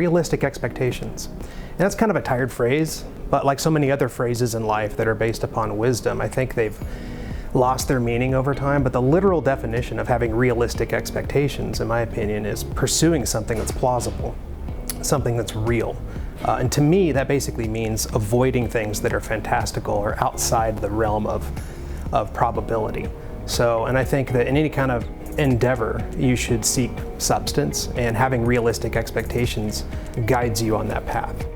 realistic expectations. And that's kind of a tired phrase, but like so many other phrases in life that are based upon wisdom, I think they've lost their meaning over time. But the literal definition of having realistic expectations, in my opinion, is pursuing something that's plausible, something that's real. And to me, that basically means avoiding things that are fantastical or outside the realm of probability. So, and I think that in any kind of endeavor, you should seek substance, and having realistic expectations guides you on that path.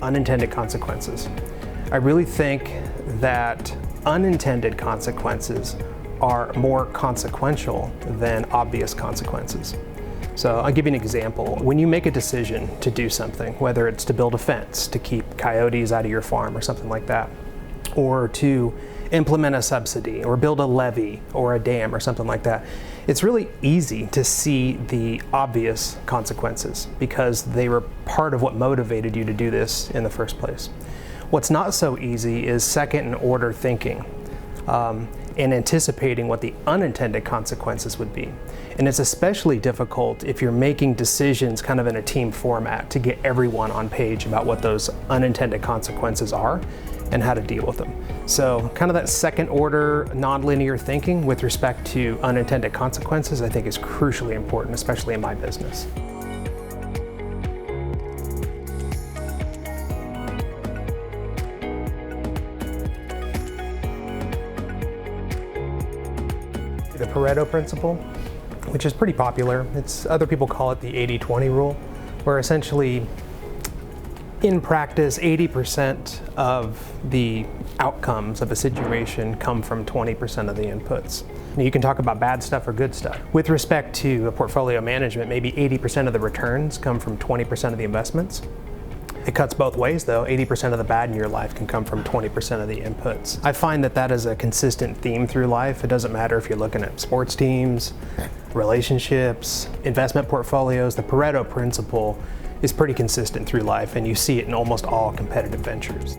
Unintended consequences. I really think that unintended consequences are more consequential than obvious consequences. So I'll give you an example. When you make a decision to do something, whether it's to build a fence to keep coyotes out of your farm or something like that, or to implement a subsidy or build a levee or a dam or something like that, it's really easy to see the obvious consequences because they were part of what motivated you to do this in the first place. What's not so easy is second order thinking and anticipating what the unintended consequences would be. And it's especially difficult if you're making decisions kind of in a team format to get everyone on page about what those unintended consequences are and how to deal with them. So kind of that second order nonlinear thinking with respect to unintended consequences, I think is crucially important, especially in my business. The Pareto principle, which is pretty popular. Other people call it the 80-20 rule, where essentially in practice 80% of the outcomes of a situation come from 20% of the inputs. Now, you can talk about bad stuff or good stuff. With respect to a portfolio management, maybe 80% of the returns come from 20% of the investments. It cuts both ways though. 80% of the bad in your life can come from 20% of the inputs. I find that that is a consistent theme through life. It doesn't matter if you're looking at sports teams, relationships, investment portfolios. The Pareto principle is pretty consistent through life, and you see it in almost all competitive ventures.